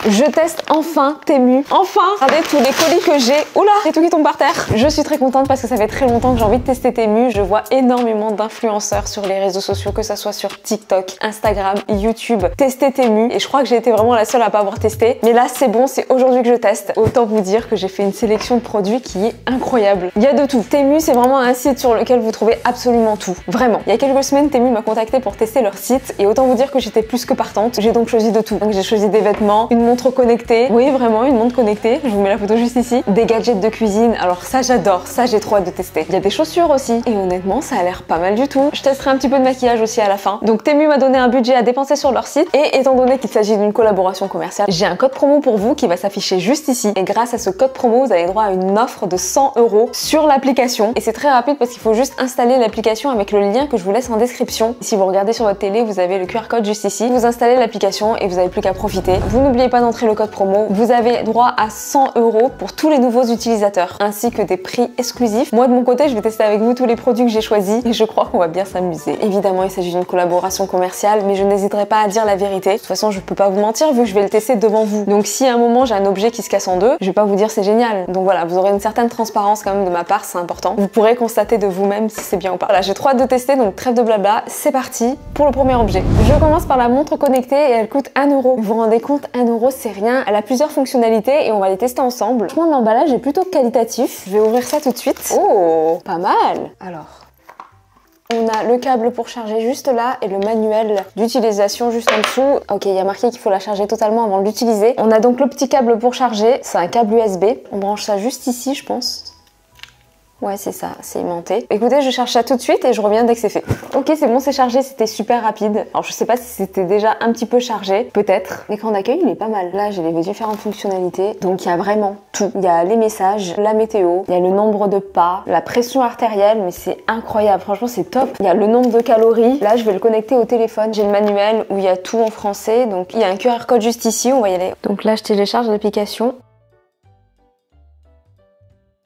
Je teste enfin Temu. Enfin! Regardez tous les colis que j'ai. Oula! Il y a tout qui tombe par terre. Je suis très contente parce que ça fait très longtemps que j'ai envie de tester Temu. Je vois énormément d'influenceurs sur les réseaux sociaux, que ça soit sur TikTok, Instagram, YouTube, tester Temu. Et je crois que j'ai été vraiment la seule à pas avoir testé. Mais là, c'est bon, c'est aujourd'hui que je teste. Autant vous dire que j'ai fait une sélection de produits qui est incroyable. Il y a de tout. Temu, c'est vraiment un site sur lequel vous trouvez absolument tout. Vraiment. Il y a quelques semaines, Temu m'a contacté pour tester leur site. Et autant vous dire que j'étais plus que partante. J'ai donc choisi de tout. Donc j'ai choisi des vêtements, une montre connectée. Oui, vraiment, une montre connectée. Je vous mets la photo juste ici. Des gadgets de cuisine. Alors ça, j'adore. Ça, j'ai trop hâte de tester. Il y a des chaussures aussi. Et honnêtement, ça a l'air pas mal du tout. Je testerai un petit peu de maquillage aussi à la fin. Donc Temu m'a donné un budget à dépenser sur leur site. Et étant donné qu'il s'agit d'une collaboration commerciale, j'ai un code promo pour vous qui va s'afficher juste ici. Et grâce à ce code promo, vous avez droit à une offre de 100 € sur l'application. Et c'est très rapide parce qu'il faut juste installer l'application avec le lien que je vous laisse en description. Si vous regardez sur votre télé, vous avez le QR code juste ici. Vous installez l'application et vous n'avez plus qu'à profiter. Vous n'oubliez pas d'entrer le code promo. Vous avez droit à 100 € pour tous les nouveaux utilisateurs, ainsi que des prix exclusifs. Moi de mon côté, je vais tester avec vous tous les produits que j'ai choisis et je crois qu'on va bien s'amuser. Évidemment, il s'agit d'une collaboration commerciale, mais je n'hésiterai pas à dire la vérité. De toute façon, je peux pas vous mentir vu que je vais le tester devant vous. Donc si à un moment j'ai un objet qui se casse en deux, je vais pas vous dire c'est génial. Donc voilà, vous aurez une certaine transparence quand même de ma part, c'est important. Vous pourrez constater de vous-même si c'est bien ou pas. Voilà, j'ai trop hâte de tester, donc trêve de blabla, c'est parti pour le premier objet. Je commence par la montre connectée et elle coûte 1 €. Vous vous rendez compte, 1 €, c'est rien. Elle a plusieurs fonctionnalités et on va les tester ensemble. Franchement, l'emballage est plutôt qualitatif. Je vais ouvrir ça tout de suite. Oh, pas mal. Alors, on a le câble pour charger juste là et le manuel d'utilisation juste en dessous. Ok, il y a marqué qu'il faut la charger totalement avant de l'utiliser. On a donc le petit câble pour charger. C'est un câble USB. On branche ça juste ici, je pense. Ouais, c'est ça, c'est aimanté. Écoutez, je charge ça tout de suite et je reviens dès que c'est fait. Ok, c'est bon, c'est chargé, c'était super rapide. Alors, je sais pas si c'était déjà un petit peu chargé, peut-être. L'écran d'accueil, il est pas mal. Là, j'ai les différentes fonctionnalités. Donc, il y a vraiment tout. Il y a les messages, la météo, il y a le nombre de pas, la pression artérielle, mais c'est incroyable. Franchement, c'est top. Il y a le nombre de calories. Là, je vais le connecter au téléphone. J'ai le manuel où il y a tout en français. Donc, il y a un QR code juste ici, on va y aller. Donc là, je télécharge l'application.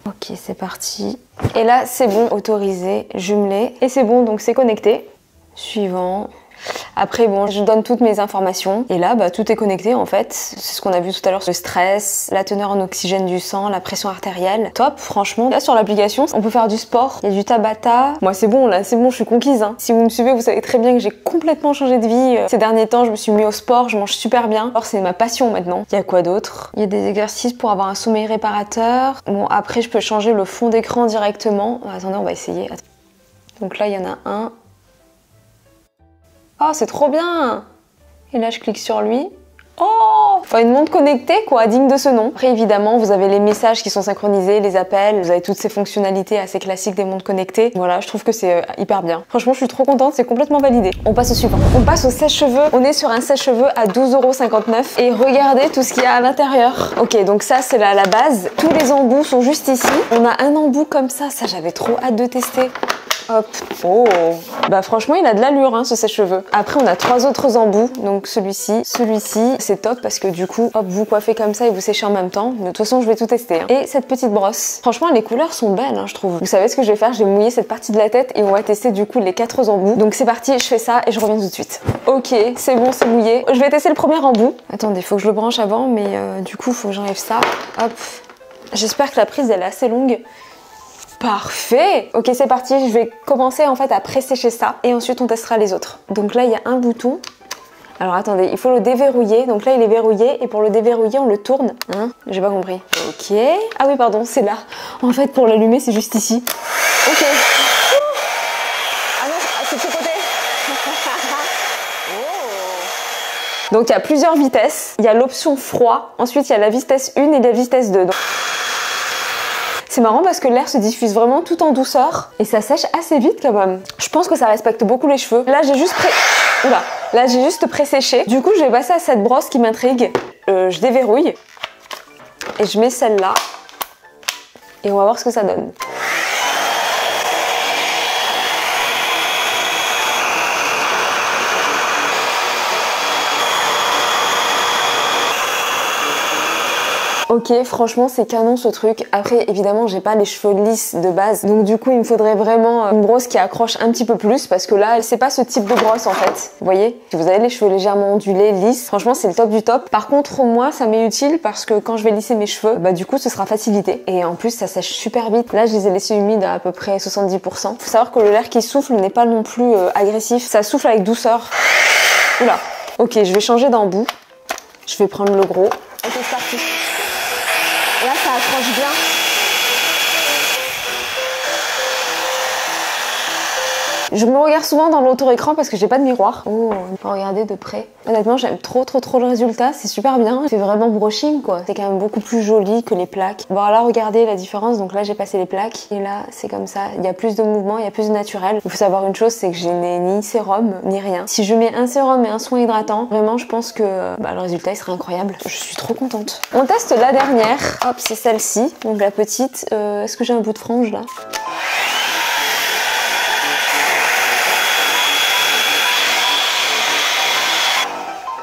Ok, c'est parti. Et là, c'est bon, autorisé, jumelé. Et c'est bon, donc c'est connecté. Suivant. Après, bon, je donne toutes mes informations. Et là, bah, tout est connecté en fait. C'est ce qu'on a vu tout à l'heure. Le stress, la teneur en oxygène du sang, la pression artérielle. Top, franchement. Là, sur l'application, on peut faire du sport. Il y a du Tabata. Moi, c'est bon, là, c'est bon, je suis conquise. Hein. Si vous me suivez, vous savez très bien que j'ai complètement changé de vie. Ces derniers temps, je me suis mis au sport. Je mange super bien. Alors, c'est ma passion maintenant. Il y a quoi d'autre? Il y a des exercices pour avoir un sommeil réparateur. Bon, après, je peux changer le fond d'écran directement. Attendez, on va essayer. Donc là, il y en a un. Oh, c'est trop bien! Et là, je clique sur lui. Oh! Enfin, une montre connectée, quoi, digne de ce nom. Après, évidemment, vous avez les messages qui sont synchronisés, les appels, vous avez toutes ces fonctionnalités assez classiques des montres connectées. Voilà, je trouve que c'est hyper bien. Franchement, je suis trop contente, c'est complètement validé. On passe au suivant. On passe au sèche-cheveux. On est sur un sèche-cheveux à 12,59 € et regardez tout ce qu'il y a à l'intérieur. Ok, donc ça, c'est la base. Tous les embouts sont juste ici. On a un embout comme ça j'avais trop hâte de tester. Hop. Oh. Bah franchement, il a de l'allure, hein, ce sèche-cheveux. Après, on a 3 autres embouts. Donc celui-ci, c'est top parce que du coup, hop, vous coiffez comme ça et vous séchez en même temps. De toute façon, je vais tout tester. Hein. Et cette petite brosse. Franchement, les couleurs sont belles, hein, je trouve. Vous savez ce que je vais faire? Je vais mouiller cette partie de la tête et on va tester du coup les 4 embouts. Donc c'est parti, je fais ça et je reviens tout de suite. Ok, c'est bon, c'est mouillé. Je vais tester le premier embout. Attendez, faut que je le branche avant, mais du coup, faut que j'enlève ça. Hop. J'espère que la prise, elle est assez longue. Parfait! Ok, c'est parti, je vais commencer en fait à pré-sécher ça et ensuite on testera les autres. Donc là, il y a un bouton. Alors attendez, il faut le déverrouiller. Donc là, il est verrouillé et pour le déverrouiller, on le tourne. Hein? J'ai pas compris. Ok. Ah oui, pardon, c'est là. En fait, pour l'allumer, c'est juste ici. Ok. Ah non, c'est de ce côté. Oh. Donc il y a plusieurs vitesses. Il y a l'option froid. Ensuite, il y a la vitesse 1 et la vitesse 2. Donc... C'est marrant parce que l'air se diffuse vraiment tout en douceur et ça sèche assez vite quand même. Je pense que ça respecte beaucoup les cheveux. Là, j'ai juste pré-séché. Du coup, je vais passer à cette brosse qui m'intrigue. Je déverrouille et je mets celle-là et on va voir ce que ça donne. Ok, franchement c'est canon ce truc. Après évidemment j'ai pas les cheveux lisses de base, donc du coup il me faudrait vraiment une brosse qui accroche un petit peu plus, parce que là c'est pas ce type de brosse en fait. Vous voyez, si vous avez les cheveux légèrement ondulés, lisses, franchement c'est le top du top. Par contre moi ça m'est utile parce que quand je vais lisser mes cheveux, bah du coup ce sera facilité, et en plus ça sèche super vite. Là je les ai laissés humides à peu près 70%. Faut savoir que le l'air qui souffle n'est pas non plus agressif, ça souffle avec douceur. Oula. Ok, je vais changer d'embout. Je vais prendre le gros. Ok, c'est parti. Là, ça accroche bien. Je me regarde souvent dans l'auto-écran parce que j'ai pas de miroir. Oh, on peut regarder de près. Honnêtement, j'aime trop le résultat. C'est super bien. C'est vraiment brushing quoi. C'est quand même beaucoup plus joli que les plaques. Bon, là, regardez la différence. Donc là, j'ai passé les plaques. Et là, c'est comme ça. Il y a plus de mouvement, il y a plus de naturel. Il faut savoir une chose, c'est que je n'ai ni sérum, ni rien. Si je mets un sérum et un soin hydratant, vraiment, je pense que le résultat, il sera incroyable. Je suis trop contente. On teste la dernière. Hop, c'est celle-ci. Donc la petite. Est-ce que j'ai un bout de frange là?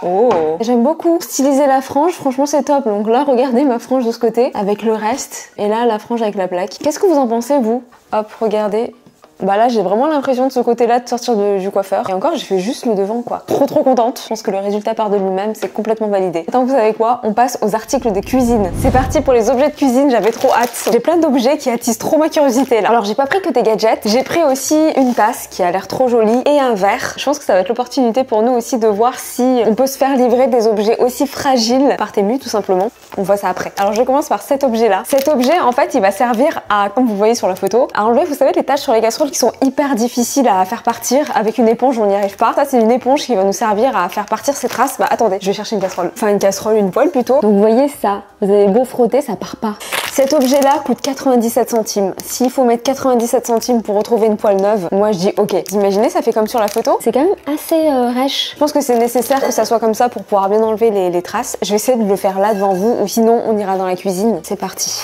Oh, j'aime beaucoup styliser la frange, franchement c'est top. Donc là regardez ma frange de ce côté avec le reste, et là la frange avec la plaque. Qu'est-ce que vous en pensez vous? Hop, regardez. Bah là j'ai vraiment l'impression de ce côté là de sortir du coiffeur, et encore j'ai fait juste le devant quoi. Trop contente. Je pense que le résultat part de lui-même, c'est complètement validé. Attends, vous savez quoi, on passe aux articles de cuisine. C'est parti pour les objets de cuisine, j'avais trop hâte. J'ai plein d'objets qui attisent trop ma curiosité là. Alors j'ai pas pris que des gadgets, j'ai pris aussi une tasse qui a l'air trop jolie et un verre. Je pense que ça va être l'opportunité pour nous aussi de voir si on peut se faire livrer des objets aussi fragiles par Temu tout simplement. On voit ça après. Alors je commence par cet objet là. Cet objet en fait il va servir à, comme vous voyez sur la photo, à enlever, vous savez, les taches sur les casseroles qui sont hyper difficiles à faire partir. Avec une éponge on n'y arrive pas. Ça c'est une éponge qui va nous servir à faire partir ces traces. Bah attendez, je vais chercher une casserole. Enfin une casserole, une poêle plutôt. Donc vous voyez ça, vous avez beau frotter, ça part pas. Cet objet là coûte 97 centimes. S'il faut mettre 97 centimes pour retrouver une poêle neuve, moi je dis ok. Vous imaginez, ça fait comme sur la photo. C'est quand même assez rêche. Je pense que c'est nécessaire que ça soit comme ça pour pouvoir bien enlever les traces. Je vais essayer de le faire là devant vous, ou sinon on ira dans la cuisine. C'est parti.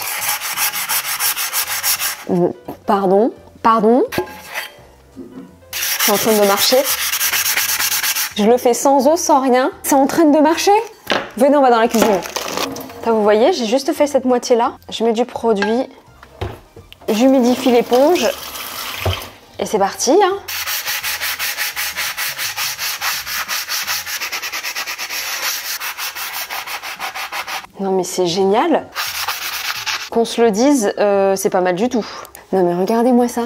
Pardon. C'est en train de marcher. Je le fais sans eau, sans rien. C'est en train de marcher. Venez, on va dans la cuisine. Là, vous voyez, j'ai juste fait cette moitié-là. Je mets du produit. J'humidifie l'éponge. Et c'est parti, hein. Non mais c'est génial. Qu'on se le dise, c'est pas mal du tout. Non mais regardez-moi ça.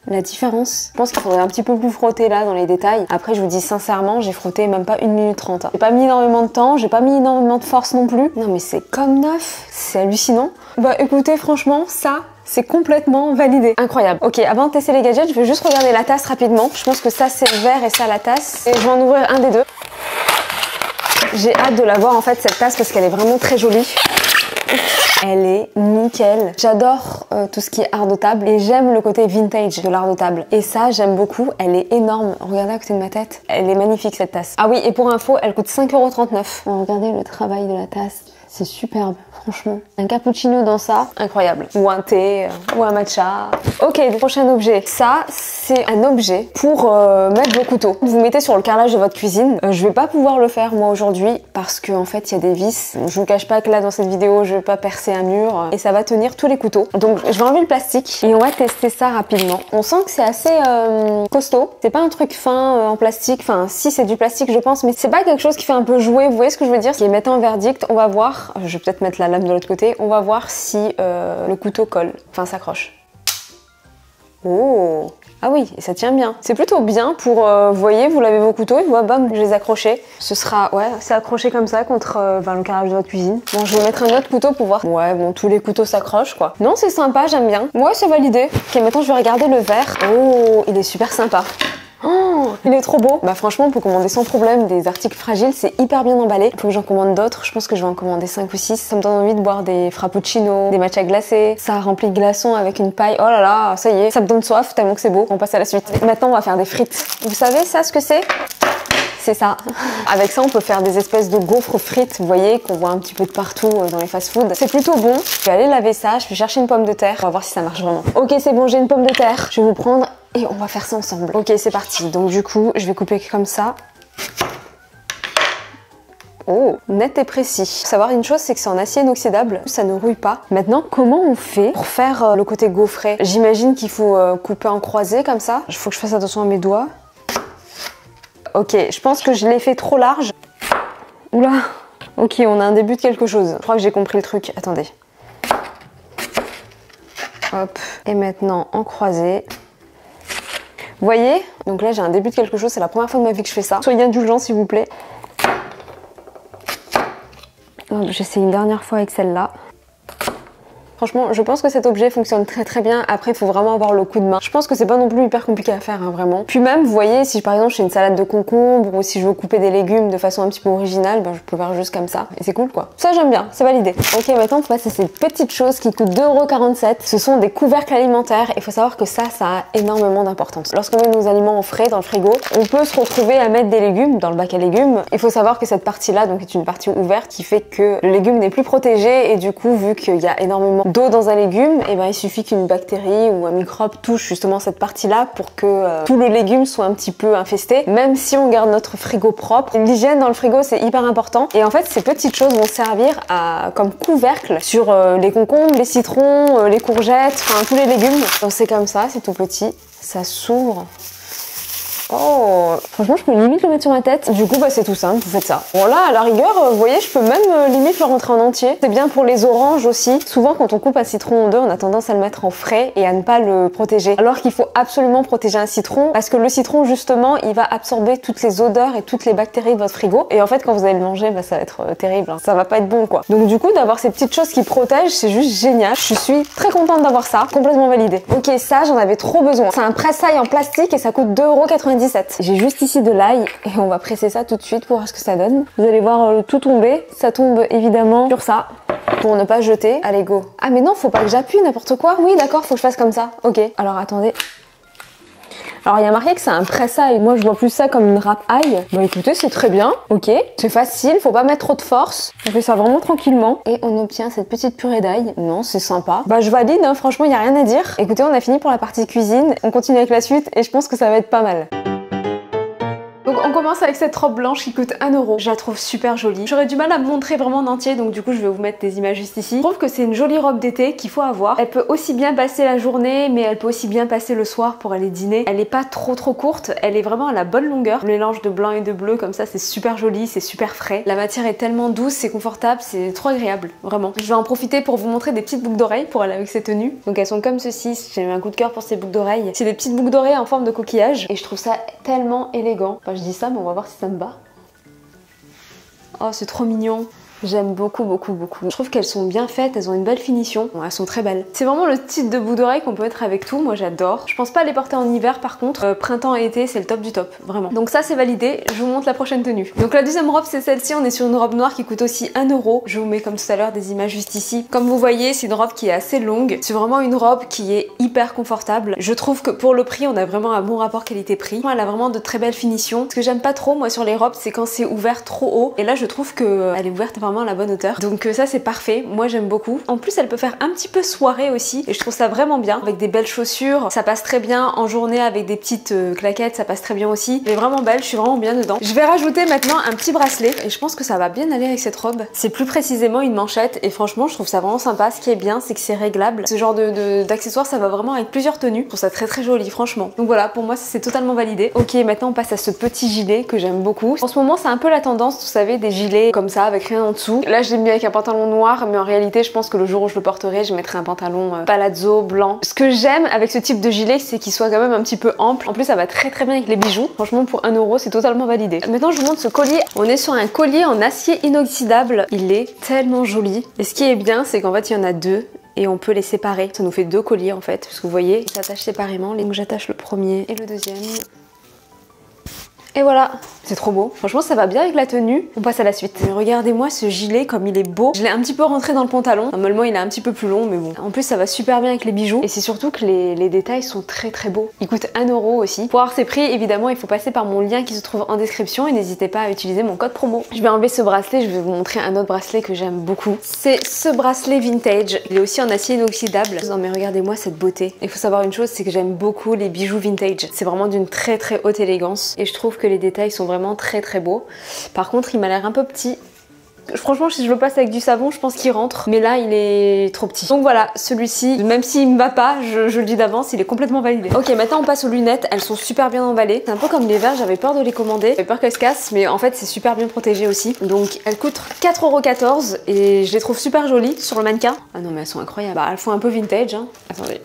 La différence. Je pense qu'il faudrait un petit peu plus frotter là dans les détails. Après je vous dis sincèrement, j'ai frotté même pas 1 minute 30. Hein. J'ai pas mis énormément de temps, j'ai pas mis énormément de force non plus. Non mais c'est comme neuf, c'est hallucinant. Bah écoutez, franchement ça c'est complètement validé. Incroyable. Ok, avant de tester les gadgets, je vais juste regarder la tasse rapidement. Je pense que ça c'est le verre et ça la tasse. Et je vais en ouvrir un des deux. J'ai hâte de la voir en fait cette tasse parce qu'elle est vraiment très jolie. Elle est nickel. J'adore tout ce qui est art de table et j'aime le côté vintage de l'art de table. Et ça, j'aime beaucoup. Elle est énorme. Regardez à côté de ma tête. Elle est magnifique cette tasse. Ah oui, et pour info, elle coûte 5,39 €. Regardez le travail de la tasse. C'est superbe, franchement. Un cappuccino dans ça, incroyable. Ou un thé, ou un matcha. Ok, le prochain objet. Ça, c'est un objet pour mettre vos couteaux. Vous mettez sur le carrelage de votre cuisine. Je vais pas pouvoir le faire moi aujourd'hui parce qu'en fait, il y a des vis. Je vous cache pas que là, dans cette vidéo, je vais pas percer un mur et ça va tenir tous les couteaux. Donc, je vais enlever le plastique et on va tester ça rapidement. On sent que c'est assez costaud. C'est pas un truc fin en plastique. Enfin, si, c'est du plastique, je pense, mais c'est pas quelque chose qui fait un peu jouer. Vous voyez ce que je veux dire? Et maintenant, en verdict, on va voir. Je vais peut-être mettre la lame de l'autre côté. On va voir si le couteau colle, enfin s'accroche. Oh, ah oui, et ça tient bien. C'est plutôt bien pour, vous voyez, vous lavez vos couteaux et vous, bam, je les accrocher. Ce sera, ouais, c'est accroché comme ça contre le carrelage de votre cuisine. Bon, je vais mettre un autre couteau pour voir. Ouais, bon, tous les couteaux s'accrochent, quoi. Non, c'est sympa, j'aime bien. Ouais, c'est validé. Ok, maintenant je vais regarder le verre. Oh, il est super sympa. Oh, il est trop beau. Bah franchement on peut commander sans problème des articles fragiles, c'est hyper bien emballé. Il faut que j'en commande d'autres, je pense que je vais en commander 5 ou 6. Ça me donne envie de boire des frappuccinos, des matchas glacés. Ça remplit de glaçons avec une paille. Oh là là, ça y est, ça me donne soif tellement que c'est beau. On passe à la suite. Maintenant on va faire des frites. Vous savez ça ce que c'est? C'est ça. Avec ça, on peut faire des espèces de gaufres frites, vous voyez, qu'on voit un petit peu de partout dans les fast-food. C'est plutôt bon. Je vais aller laver ça, je vais chercher une pomme de terre. On va voir si ça marche vraiment. Ok, c'est bon, j'ai une pomme de terre. Je vais vous prendre et on va faire ça ensemble. Ok, c'est parti. Donc du coup, je vais couper comme ça. Oh, net et précis. Faut savoir une chose, c'est que c'est en acier inoxydable, ça ne rouille pas. Maintenant, comment on fait pour faire le côté gaufré? J'imagine qu'il faut couper en croisé comme ça. Il faut que je fasse attention à mes doigts. Ok, je pense que je l'ai fait trop large. Oula. Ok, on a un début de quelque chose. Je crois que j'ai compris le truc. Attendez. Hop. Et maintenant, en croisé. Vous voyez? Donc là, j'ai un début de quelque chose. C'est la première fois de ma vie que je fais ça. Soyez indulgents, s'il vous plaît. J'essaie une dernière fois avec celle-là. Franchement, je pense que cet objet fonctionne très très bien. Après, il faut vraiment avoir le coup de main. Je pense que c'est pas non plus hyper compliqué à faire, hein, vraiment. Puis même, vous voyez, si par exemple je fais une salade de concombre ou si je veux couper des légumes de façon un petit peu originale, ben, je peux faire juste comme ça. Et c'est cool, quoi. Ça, j'aime bien. C'est validé. Ok, maintenant, on passe à ces petites choses qui coûtent 2,47 €. Ce sont des couvercles alimentaires. Il faut savoir que ça a énormément d'importance. Lorsqu'on met nos aliments en frais dans le frigo, on peut se retrouver à mettre des légumes dans le bac à légumes. Il faut savoir que cette partie-là, donc, est une partie ouverte qui fait que le légume n'est plus protégé et du coup, vu qu'il y a énormément d'eau dans un légume, et ben il suffit qu'une bactérie ou un microbe touche justement cette partie-là pour que tout le légume soit un petit peu infesté, même si on garde notre frigo propre. L'hygiène dans le frigo, c'est hyper important. Et en fait, ces petites choses vont servir comme couvercle sur les concombres, les citrons, les courgettes, enfin tous les légumes. Donc c'est comme ça, c'est tout petit, ça s'ouvre. Oh, franchement, je peux limite le mettre sur ma tête. Du coup, bah, c'est tout simple, vous faites ça. Bon, là, à la rigueur, vous voyez, je peux même limite le rentrer en entier. C'est bien pour les oranges aussi. Souvent, quand on coupe un citron en deux, on a tendance à le mettre en frais et à ne pas le protéger. Alors qu'il faut absolument protéger un citron parce que le citron, justement, il va absorber toutes les odeurs et toutes les bactéries de votre frigo. Et en fait, quand vous allez le manger, bah, ça va être terrible. Hein. Ça va pas être bon, quoi. Donc, du coup, d'avoir ces petites choses qui protègent, c'est juste génial. Je suis très contente d'avoir ça. Complètement validé. Ok, ça, j'en avais trop besoin. C'est un presse-ail en plastique et ça coûte 2,97 €. J'ai juste ici de l'ail et on va presser ça tout de suite pour voir ce que ça donne. Vous allez voir tout tomber. Ça tombe évidemment sur ça pour ne pas jeter. Allez, go. Ah mais non, faut pas que j'appuie n'importe quoi. Oui, d'accord, faut que je fasse comme ça. Ok, alors attendez. Alors il y a marqué que c'est un presse-ail. Moi je vois plus ça comme une râpe ail. Bah écoutez, c'est très bien. Ok, c'est facile, faut pas mettre trop de force. On fait ça vraiment tranquillement. Et on obtient cette petite purée d'ail. Non, c'est sympa. Bah je valide, hein. Franchement, il y a rien à dire. Écoutez, on a fini pour la partie cuisine. On continue avec la suite et je pense que ça va être pas mal. Donc on commence avec cette robe blanche qui coûte 1 €. Je la trouve super jolie. J'aurais du mal à me montrer vraiment en entier, donc du coup je vais vous mettre des images juste ici. Je trouve que c'est une jolie robe d'été qu'il faut avoir. Elle peut aussi bien passer la journée, mais elle peut aussi bien passer le soir pour aller dîner. Elle est pas trop courte, elle est vraiment à la bonne longueur. Le mélange de blanc et de bleu comme ça, c'est super joli, c'est super frais. La matière est tellement douce, c'est confortable, c'est trop agréable, vraiment. Je vais en profiter pour vous montrer des petites boucles d'oreilles pour aller avec ces tenues. Donc elles sont comme ceci, j'ai eu un coup de cœur pour ces boucles d'oreilles. C'est des petites boucles d'oreilles en forme de coquillage et je trouve ça tellement élégant. Enfin, je dis ça, mais on va voir si ça me bat. Oh, c'est trop mignon. J'aime beaucoup. Je trouve qu'elles sont bien faites, elles ont une belle finition. Bon, elles sont très belles. C'est vraiment le type de boucle d'oreille qu'on peut mettre avec tout. Moi, j'adore. Je pense pas les porter en hiver, par contre. Printemps et été, c'est le top du top, vraiment. Donc ça, c'est validé. Je vous montre la prochaine tenue. Donc la deuxième robe, c'est celle-ci. On est sur une robe noire qui coûte aussi 1 €. Je vous mets comme tout à l'heure des images juste ici. Comme vous voyez, c'est une robe qui est assez longue. C'est vraiment une robe qui est hyper confortable. Je trouve que pour le prix, on a vraiment un bon rapport qualité-prix. Elle a vraiment de très belles finitions. Ce que j'aime pas trop, moi, sur les robes, c'est quand c'est ouvert trop haut. Et là, je trouve qu'elle est ouverte vraiment à la bonne hauteur. Donc ça, c'est parfait. Moi, j'aime beaucoup. En plus, elle peut faire un petit peu soirée aussi. Et je trouve ça vraiment bien. Avec des belles chaussures, ça passe très bien. En journée, avec des petites claquettes, ça passe très bien aussi. Elle est vraiment belle, je suis vraiment bien dedans. Je vais rajouter maintenant un petit bracelet. Et je pense que ça va bien aller avec cette robe. C'est plus précisément une manchette. Et franchement, je trouve ça vraiment sympa. Ce qui est bien, c'est que c'est réglable. Ce genre d'accessoires, ça va vraiment avec plusieurs tenues. Je trouve ça très joli, franchement. Donc voilà, pour moi, c'est totalement validé. Ok, maintenant, on passe à ce petit gilet que j'aime beaucoup. En ce moment, c'est un peu la tendance, vous savez, des gilets comme ça, avec rien en dessous. Là, je l'ai mis avec un pantalon noir, mais en réalité, je pense que le jour où je le porterai, je mettrai un pantalon palazzo blanc. Ce que j'aime avec ce type de gilet, c'est qu'il soit quand même un petit peu ample. En plus, ça va très bien avec les bijoux. Franchement, pour 1 €, c'est totalement validé. Maintenant, je vous montre ce collier. On est sur un collier en acier inoxydable. Il est tellement joli. Et ce qui est bien, c'est qu'en fait, il y en a deux. Et on peut les séparer. Ça nous fait 2 colliers en fait. Parce que vous voyez, ils s'attachent séparément. Donc j'attache le premier et le deuxième. Et voilà, c'est trop beau. Franchement, ça va bien avec la tenue. On passe à la suite. Mais regardez-moi ce gilet comme il est beau. Je l'ai un petit peu rentré dans le pantalon. Normalement, il est un petit peu plus long, mais bon. En plus, ça va super bien avec les bijoux. Et c'est surtout que les détails sont très beaux. Il coûte 1 € aussi. Pour avoir ses prix, évidemment, il faut passer par mon lien qui se trouve en description. Et n'hésitez pas à utiliser mon code promo. Je vais enlever ce bracelet. Je vais vous montrer un autre bracelet que j'aime beaucoup. C'est ce bracelet vintage. Il est aussi en acier inoxydable. Non mais regardez-moi cette beauté. Il faut savoir une chose, c'est que j'aime beaucoup les bijoux vintage. C'est vraiment d'une très haute élégance. Et je trouve que les détails sont vraiment très beaux. Par contre, il m'a l'air un peu petit. Franchement, si je le passe avec du savon, je pense qu'il rentre. Mais là, il est trop petit. Donc voilà, celui-ci, même s'il me va pas, je le dis d'avance, il est complètement validé. Ok, maintenant on passe aux lunettes. Elles sont super bien emballées. C'est un peu comme les verres, j'avais peur de les commander. J'avais peur qu'elles se cassent, mais en fait, c'est super bien protégé aussi. Donc elles coûtent 4,14 € et je les trouve super jolies sur le mannequin. Ah non, mais elles sont incroyables. Bah, elles font un peu vintage, hein. Attendez.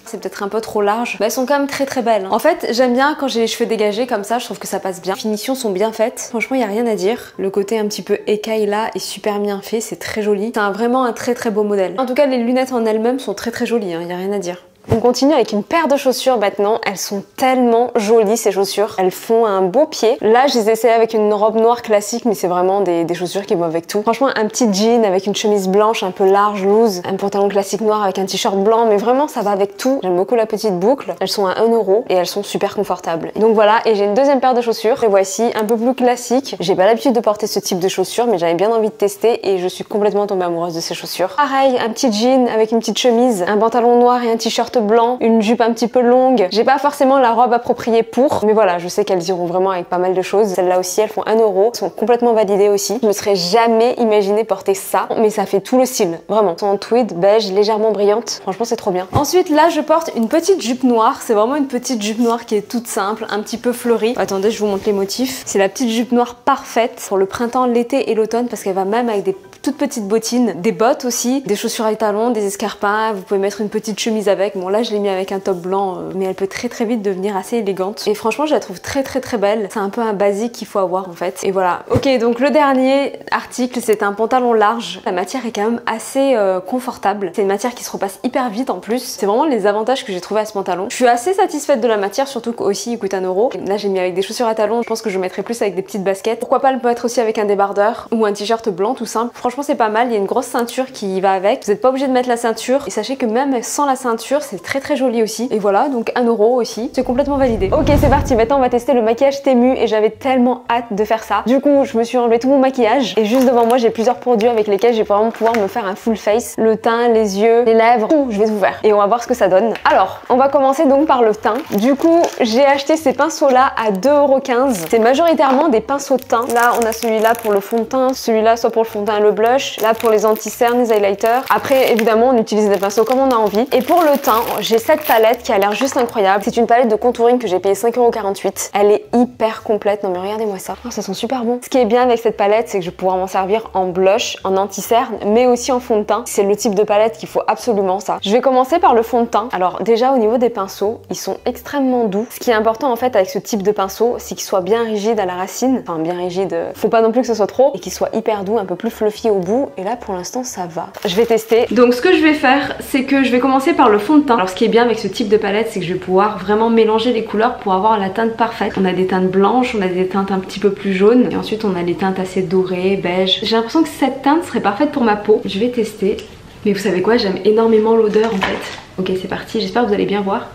C'est peut-être un peu trop large, mais elles sont quand même très belles. En fait, j'aime bien quand j'ai les cheveux dégagés comme ça, je trouve que ça passe bien. Les finitions sont bien faites. Franchement, il y a rien à dire. Le côté un petit peu écaille là est super bien fait, c'est très joli. C'est vraiment un très beau modèle. En tout cas, les lunettes en elles-mêmes sont très jolies, hein, il y a rien à dire. On continue avec une paire de chaussures maintenant. Elles sont tellement jolies ces chaussures. Elles font un beau pied. Là, je les ai essayées avec une robe noire classique, mais c'est vraiment des chaussures qui vont avec tout. Franchement, un petit jean avec une chemise blanche un peu large, loose, un pantalon classique noir avec un t-shirt blanc, mais vraiment ça va avec tout. J'aime beaucoup la petite boucle. Elles sont à 1 € et elles sont super confortables. Donc voilà, et j'ai une deuxième paire de chaussures. Les voici, un peu plus classiques. J'ai pas l'habitude de porter ce type de chaussures, mais j'avais bien envie de tester et je suis complètement tombée amoureuse de ces chaussures. Pareil, un petit jean avec une petite chemise, un pantalon noir et un t-shirt blanc, une jupe un petit peu longue. J'ai pas forcément la robe appropriée pour, mais voilà, je sais qu'elles iront vraiment avec pas mal de choses. Celles-là aussi, elles font 1 €. Elles sont complètement validées aussi. Je me serais jamais imaginé porter ça, mais ça fait tout le style, vraiment. Elles sont en tweed, beige, légèrement brillante. Franchement, c'est trop bien. Ensuite, là, je porte une petite jupe noire. C'est vraiment une petite jupe noire qui est toute simple, un petit peu fleurie. Attendez, je vous montre les motifs. C'est la petite jupe noire parfaite pour le printemps, l'été et l'automne parce qu'elle va même avec des toutes petites bottines, des bottes aussi, des chaussures à talons, des escarpins, vous pouvez mettre une petite chemise avec. Bon là je l'ai mis avec un top blanc, mais elle peut très vite devenir assez élégante. Et franchement je la trouve très belle. C'est un peu un basique qu'il faut avoir en fait. Et voilà. Ok, donc le dernier article c'est un pantalon large. La matière est quand même assez confortable. C'est une matière qui se repasse hyper vite en plus. C'est vraiment les avantages que j'ai trouvé à ce pantalon. Je suis assez satisfaite de la matière, surtout qu'aussi il coûte 1 €. Là j'ai mis avec des chaussures à talons, je pense que je mettrai plus avec des petites baskets. Pourquoi pas le mettre aussi avec un débardeur ou un t-shirt blanc tout simple. Franchement c'est pas mal, il y a une grosse ceinture qui va avec. Vous n'êtes pas obligé de mettre la ceinture et sachez que même sans la ceinture c'est très joli aussi. Et voilà, donc 1 € aussi, c'est complètement validé. Ok c'est parti, maintenant on va tester le maquillage Temu et j'avais tellement hâte de faire ça. Du coup je me suis enlevé tout mon maquillage et juste devant moi j'ai plusieurs produits avec lesquels je vais vraiment pouvoir me faire un full face. Le teint, les yeux, les lèvres, tout, je vais tout faire. Et on va voir ce que ça donne. Alors on va commencer donc par le teint. Du coup j'ai acheté ces pinceaux là à 2,15 €. C'est majoritairement des pinceaux de teint. Là on a celui-là pour le fond de teint, celui-là soit pour le fond de teint et le blush, là pour les anti-cernes, les highlighters. Après évidemment on utilise des pinceaux comme on a envie. Et pour le teint, j'ai cette palette qui a l'air juste incroyable. C'est une palette de contouring que j'ai payé 5,48 €. Elle est hyper complète. Non mais regardez-moi ça. Oh, ça sent super bon. Ce qui est bien avec cette palette, c'est que je vais pouvoir m'en servir en blush, en anti-cerne, mais aussi en fond de teint. C'est le type de palette qu'il faut absolument ça. Je vais commencer par le fond de teint. Alors déjà au niveau des pinceaux, ils sont extrêmement doux. Ce qui est important en fait avec ce type de pinceau, c'est qu'ils soient bien rigides à la racine. Enfin bien rigides, faut pas non plus que ce soit trop. Et qu'ils soient hyper doux, un peu plus fluffy au bout. Et là pour l'instant ça va. Je vais tester. Donc ce que je vais faire, c'est que je vais commencer par le fond de teint. Alors ce qui est bien avec ce type de palette, c'est que je vais pouvoir vraiment mélanger les couleurs pour avoir la teinte parfaite. On a des teintes blanches, on a des teintes un petit peu plus jaunes. Et ensuite on a les teintes assez dorées, beige. J'ai l'impression que cette teinte serait parfaite pour ma peau. Je vais tester. Mais vous savez quoi, j'aime énormément l'odeur en fait. Ok c'est parti, j'espère que vous allez bien voir.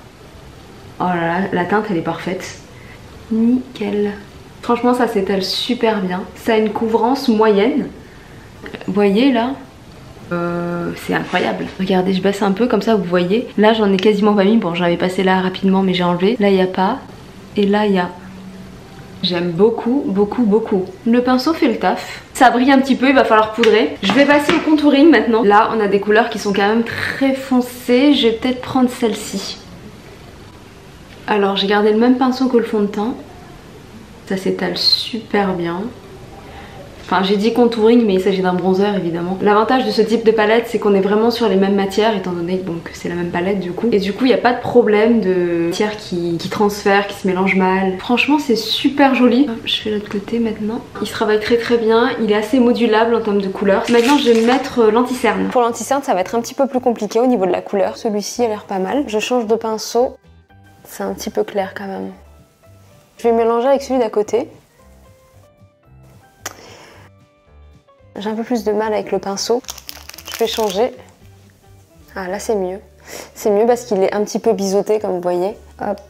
Oh là là, la teinte elle est parfaite. Nickel. Franchement ça s'étale super bien. Ça a une couvrance moyenne. Vous voyez là, c'est incroyable. Regardez, je baisse un peu comme ça, vous voyez. Là j'en ai quasiment pas mis. Bon j'avais passé là rapidement mais j'ai enlevé. Là il n'y a pas. Et là il y a. J'aime beaucoup. Le pinceau fait le taf. Ça brille un petit peu, il va falloir poudrer. Je vais passer au contouring maintenant. Là on a des couleurs qui sont quand même très foncées. Je vais peut-être prendre celle-ci. Alors j'ai gardé le même pinceau que le fond de teint. Ça s'étale super bien. Enfin j'ai dit contouring mais il s'agit d'un bronzer évidemment. L'avantage de ce type de palette c'est qu'on est vraiment sur les mêmes matières étant donné que c'est la même palette du coup. Et du coup il n'y a pas de problème de matière qui transfère, qui se mélange mal. Franchement c'est super joli. Je fais l'autre côté maintenant. Il se travaille très bien, il est assez modulable en termes de couleur. Maintenant je vais mettre l'anti-cerne. Pour l'anti-cerne ça va être un petit peu plus compliqué au niveau de la couleur. Celui-ci a l'air pas mal. Je change de pinceau. C'est un petit peu clair quand même. Je vais mélanger avec celui d'à côté. J'ai un peu plus de mal avec le pinceau. Je vais changer. Ah là c'est mieux. C'est mieux parce qu'il est un petit peu biseauté comme vous voyez. Hop.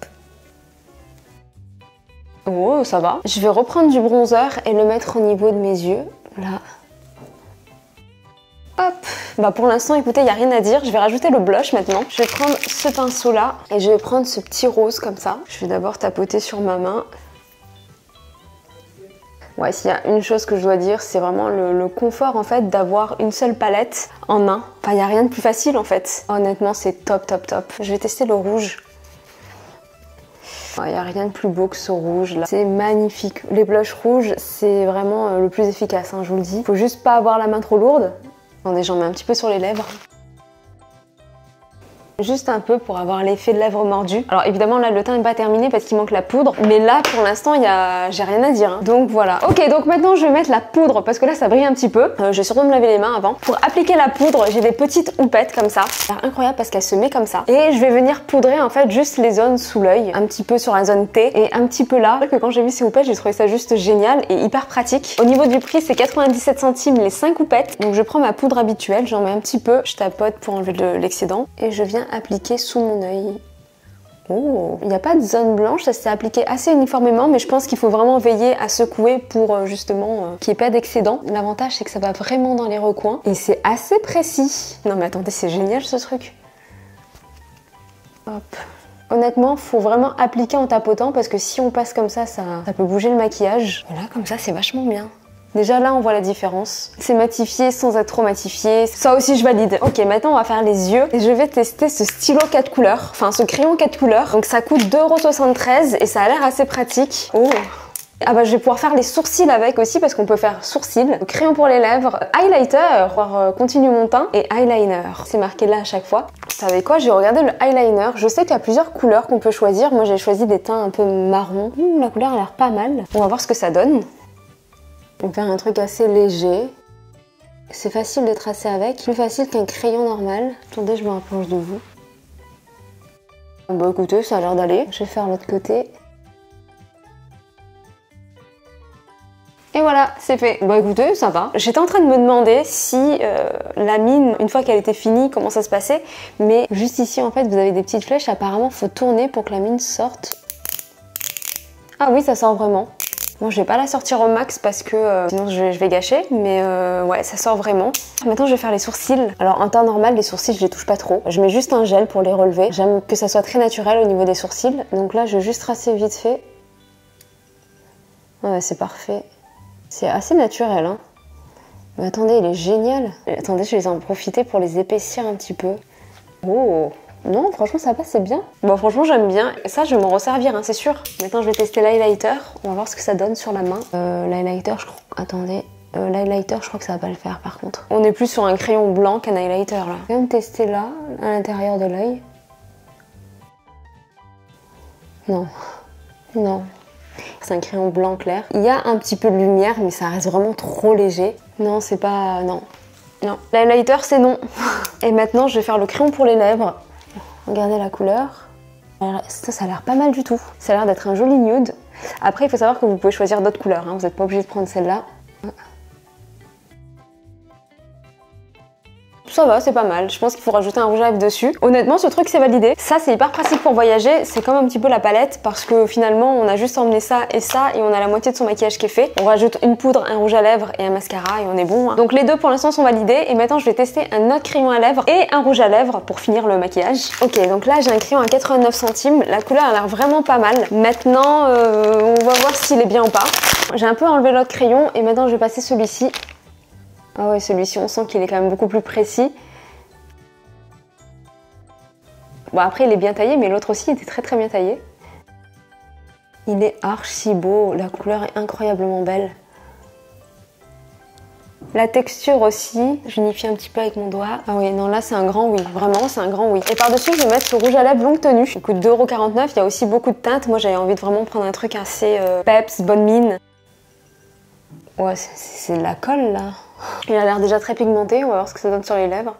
Oh ça va. Je vais reprendre du bronzer et le mettre au niveau de mes yeux. Là. Hop. Bah pour l'instant écoutez il n'y a rien à dire. Je vais rajouter le blush maintenant. Je vais prendre ce pinceau là et je vais prendre ce petit rose comme ça. Je vais d'abord tapoter sur ma main. Ouais, s'il y a une chose que je dois dire, c'est vraiment le confort en fait d'avoir une seule palette en un. Enfin, il n'y a rien de plus facile en fait. Honnêtement, c'est top, top, top. Je vais tester le rouge. Il n'y a rien de plus beau que ce rouge là. C'est magnifique. Les blushs rouges, c'est vraiment le plus efficace, hein, je vous le dis. Faut juste pas avoir la main trop lourde. Attendez, j'en mets un petit peu sur les lèvres. Juste un peu pour avoir l'effet de lèvres mordues. Alors évidemment là le teint n'est pas terminé parce qu'il manque la poudre, mais là pour l'instant j'ai rien à dire, hein. Donc voilà. Ok, donc maintenant je vais mettre la poudre parce que là ça brille un petit peu. Je vais surtout me laver les mains avant. Pour appliquer la poudre, j'ai des petites houppettes comme ça. C'est incroyable parce qu'elle se met comme ça. Et je vais venir poudrer en fait juste les zones sous l'œil, un petit peu sur la zone T et un petit peu là. Que quand j'ai vu ces houppettes, j'ai trouvé ça juste génial et hyper pratique. Au niveau du prix, c'est 97 centimes les 5 houppettes. Donc je prends ma poudre habituelle, j'en mets un petit peu, je tapote pour enlever l'excédent et je viens appliquer sous mon œil. Oh, il n'y a pas de zone blanche, ça s'est appliqué assez uniformément, mais je pense qu'il faut vraiment veiller à secouer pour justement qu'il n'y ait pas d'excédent. L'avantage c'est que ça va vraiment dans les recoins et c'est assez précis. Non mais attendez, c'est génial ce truc. Hop. Honnêtement, faut vraiment appliquer en tapotant parce que si on passe comme ça peut bouger le maquillage. Voilà, comme ça c'est vachement bien. Déjà là on voit la différence. C'est matifié sans être trop matifié. Ça aussi je valide. Ok, maintenant on va faire les yeux. Et je vais tester ce stylo 4 couleurs. Enfin ce crayon 4 couleurs. Donc ça coûte 2,73 € et ça a l'air assez pratique. Oh. Ah bah je vais pouvoir faire les sourcils avec aussi parce qu'on peut faire sourcils, crayon pour les lèvres, highlighter, continue mon teint et eyeliner. C'est marqué là à chaque fois. Vous savez quoi, j'ai regardé le eyeliner. Je sais qu'il y a plusieurs couleurs qu'on peut choisir. Moi j'ai choisi des teints un peu marron. La couleur a l'air pas mal. On va voir ce que ça donne. On va faire un truc assez léger. C'est facile de tracer avec, plus facile qu'un crayon normal. Attendez, je me rapproche de vous. Bon écoutez, ça a l'air d'aller. Je vais faire l'autre côté. Et voilà, c'est fait. Bah écoutez, ça va. J'étais en train de me demander si la mine, une fois qu'elle était finie, comment ça se passait. Mais juste ici, en fait, vous avez des petites flèches. Apparemment, faut tourner pour que la mine sorte. Ah oui, ça sort vraiment. Bon, je vais pas la sortir au max parce que sinon je vais gâcher, mais ouais, ça sort vraiment. Maintenant, je vais faire les sourcils. Alors, en temps normal, les sourcils, je les touche pas trop. Je mets juste un gel pour les relever. J'aime que ça soit très naturel au niveau des sourcils. Donc là, je vais juste tracer vite fait. Ouais, c'est parfait. C'est assez naturel, hein. Mais attendez, il est génial. Attendez, je vais en profiter pour les épaissir un petit peu. Oh! Non, franchement, ça passe, c'est bien. Bon, franchement, j'aime bien. Et ça, je vais m'en resservir, hein, c'est sûr. Maintenant, je vais tester l'highlighter. On va voir ce que ça donne sur la main. L'highlighter, je crois... Attendez. L'highlighter, je crois que ça va pas le faire, par contre. On est plus sur un crayon blanc qu'un highlighter, là. Je vais me tester là, à l'intérieur de l'œil. Non. Non. C'est un crayon blanc clair. Il y a un petit peu de lumière, mais ça reste vraiment trop léger. Non, c'est pas... Non. Non. L'highlighter, c'est non. Et maintenant, je vais faire le crayon pour les lèvres. Regardez la couleur. Ça a l'air pas mal du tout. Ça a l'air d'être un joli nude. Après, il faut savoir que vous pouvez choisir d'autres couleurs, hein. Vous n'êtes pas obligé de prendre celle-là. Ça va, c'est pas mal. Je pense qu'il faut rajouter un rouge à lèvres dessus. Honnêtement, ce truc, c'est validé. Ça, c'est hyper pratique pour voyager. C'est comme un petit peu la palette parce que finalement, on a juste emmené ça et on a la moitié de son maquillage qui est fait. On rajoute une poudre, un rouge à lèvres et un mascara et on est bon, hein. Donc les deux, pour l'instant, sont validés. Et maintenant, je vais tester un autre crayon à lèvres et un rouge à lèvres pour finir le maquillage. Ok, donc là, j'ai un crayon à 89 centimes. La couleur a l'air vraiment pas mal. Maintenant, on va voir s'il est bien ou pas. J'ai un peu enlevé l'autre crayon et maintenant, je vais passer celui-ci. Ah ouais, celui-ci, on sent qu'il est quand même beaucoup plus précis. Bon, après, il est bien taillé, mais l'autre aussi était très très bien taillé. Il est archi beau, la couleur est incroyablement belle. La texture aussi, j'unifie un petit peu avec mon doigt. Ah oui, non, là c'est un grand oui, vraiment c'est un grand oui. Et par-dessus, je vais mettre le rouge à lèvres longue tenue. Il coûte 2,49 €, il y a aussi beaucoup de teintes. Moi, j'avais envie de vraiment prendre un truc assez peps, bonne mine. Ouais, c'est de la colle là. Il a l'air déjà très pigmenté, on va voir ce que ça donne sur les lèvres.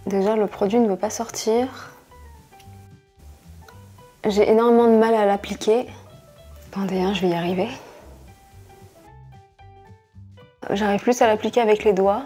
Déjà, le produit ne veut pas sortir. J'ai énormément de mal à l'appliquer. Attendez, hein, je vais y arriver. J'arrive plus à l'appliquer avec les doigts.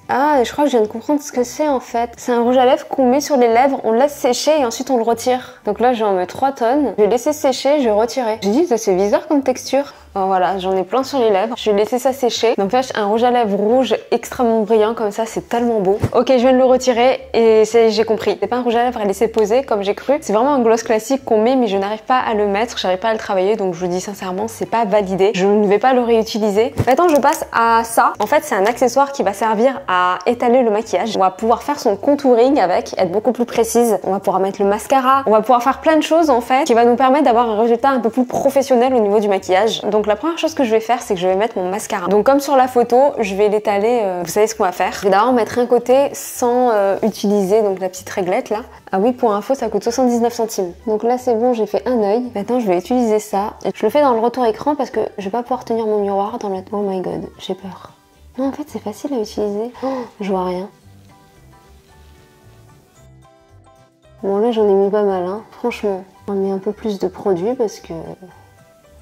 Ah, je crois que je viens de comprendre ce que c'est en fait. C'est un rouge à lèvres qu'on met sur les lèvres, on laisse sécher et ensuite on le retire. Donc là, j'en mets 3 tonnes. Je vais laisser sécher, je vais retirer. J'ai dit que c'est bizarre comme texture. Voilà, j'en ai plein sur les lèvres. Je vais laisser ça sécher. Donc là, j'ai un rouge à lèvres rouge extrêmement brillant comme ça, c'est tellement beau. Ok, je viens de le retirer et j'ai compris. C'est pas un rouge à lèvres à laisser poser comme j'ai cru. C'est vraiment un gloss classique qu'on met mais je n'arrive pas à le mettre, j'arrive pas à le travailler, donc je vous dis sincèrement, c'est pas validé. Je ne vais pas le réutiliser. Maintenant, je passe à ça. En fait, c'est un accessoire qui va servir à étaler le maquillage. On va pouvoir faire son contouring avec, être beaucoup plus précise. On va pouvoir mettre le mascara. On va pouvoir faire plein de choses en fait qui va nous permettre d'avoir un résultat un peu plus professionnel au niveau du maquillage. Donc la première chose que je vais faire, c'est que je vais mettre mon mascara. Donc comme sur la photo, je vais l'étaler, vous savez ce qu'on va faire. Je vais d'abord mettre un côté sans utiliser donc la petite réglette là. Ah oui, pour info, ça coûte 79 centimes. Donc là, c'est bon, j'ai fait un œil. Maintenant, je vais utiliser ça. Et je le fais dans le retour écran parce que je vais pas pouvoir tenir mon miroir dans la... Oh my god, j'ai peur. Non, en fait, c'est facile à utiliser. Oh, je vois rien. Bon, là, j'en ai mis pas mal, hein. Franchement. On met un peu plus de produit parce que...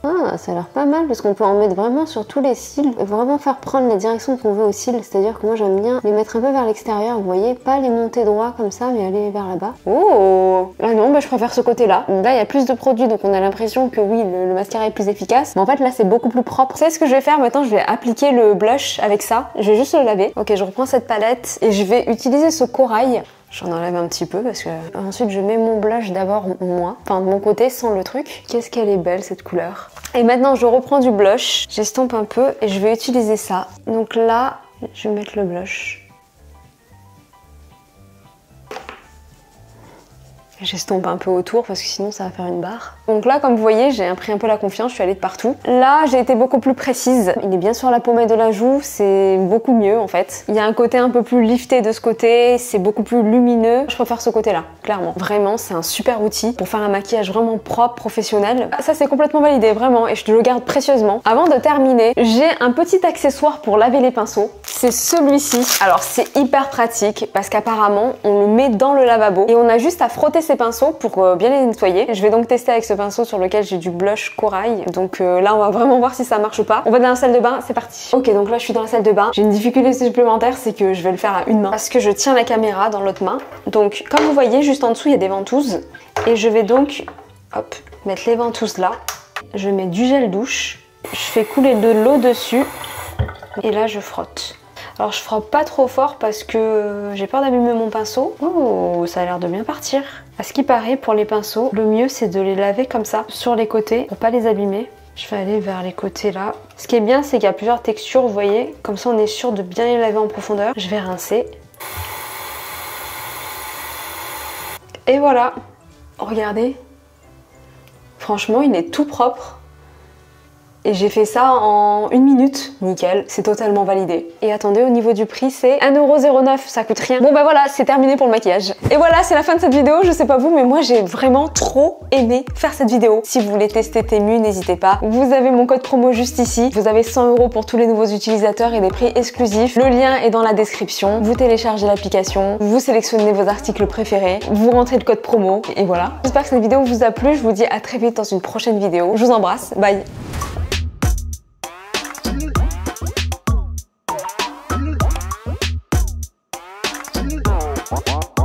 Ah, ça a l'air pas mal parce qu'on peut en mettre vraiment sur tous les cils et vraiment faire prendre la direction qu'on veut aux cils. C'est-à-dire que moi j'aime bien les mettre un peu vers l'extérieur, vous voyez, pas les monter droit comme ça mais aller vers là-bas. Oh, là non, bah je préfère ce côté-là. Là il y a plus de produits donc on a l'impression que oui, le mascara est plus efficace. Mais en fait là c'est beaucoup plus propre. Vous savez ce que je vais faire maintenant? Je vais appliquer le blush avec ça. Je vais juste le laver. Ok, je reprends cette palette et je vais utiliser ce corail. J'en enlève un petit peu parce que... Ensuite, je mets mon blush d'abord moi. Enfin, de mon côté, sans le truc. Qu'est-ce qu'elle est belle, cette couleur. Et maintenant, je reprends du blush. J'estompe un peu et je vais utiliser ça. Donc là, je vais mettre le blush. J'estompe un peu autour parce que sinon ça va faire une barre. Donc là, comme vous voyez, j'ai pris un peu la confiance, je suis allée de partout. Là, j'ai été beaucoup plus précise. Il est bien sur la pommette de la joue, c'est beaucoup mieux en fait. Il y a un côté un peu plus lifté de ce côté, c'est beaucoup plus lumineux. Je préfère ce côté-là, clairement. Vraiment, c'est un super outil pour faire un maquillage vraiment propre, professionnel. Ça, c'est complètement validé, vraiment, et je le garde précieusement. Avant de terminer, j'ai un petit accessoire pour laver les pinceaux. C'est celui-ci. Alors, c'est hyper pratique parce qu'apparemment, on le met dans le lavabo et on a juste à frotter ces pinceaux pour bien les nettoyer. Je vais donc tester avec ce pinceau sur lequel j'ai du blush corail. Donc là, on va vraiment voir si ça marche ou pas. On va dans la salle de bain, c'est parti. Ok, donc là, je suis dans la salle de bain. J'ai une difficulté supplémentaire, c'est que je vais le faire à une main parce que je tiens la caméra dans l'autre main. Donc, comme vous voyez, juste en dessous, il y a des ventouses. Et je vais donc, hop, mettre les ventouses là. Je mets du gel douche. Je fais couler de l'eau dessus. Et là, je frotte. Alors je frotte pas trop fort parce que j'ai peur d'abîmer mon pinceau. Oh, ça a l'air de bien partir. À ce qui paraît, pour les pinceaux, le mieux c'est de les laver comme ça, sur les côtés, pour pas les abîmer. Je vais aller vers les côtés là. Ce qui est bien, c'est qu'il y a plusieurs textures, vous voyez. Comme ça, on est sûr de bien les laver en profondeur. Je vais rincer. Et voilà. Regardez. Franchement, il est tout propre. Et j'ai fait ça en 1 minute. Nickel, c'est totalement validé. Et attendez, au niveau du prix, c'est 1,09€, ça coûte rien. Bon bah voilà, c'est terminé pour le maquillage. Et voilà, c'est la fin de cette vidéo. Je sais pas vous, mais moi j'ai vraiment trop aimé faire cette vidéo. Si vous voulez tester Temu, n'hésitez pas. Vous avez mon code promo juste ici. Vous avez 100€ pour tous les nouveaux utilisateurs et des prix exclusifs. Le lien est dans la description. Vous téléchargez l'application, vous sélectionnez vos articles préférés, vous rentrez le code promo et voilà. J'espère que cette vidéo vous a plu. Je vous dis à très vite dans une prochaine vidéo. Je vous embrasse. Bye. Wow.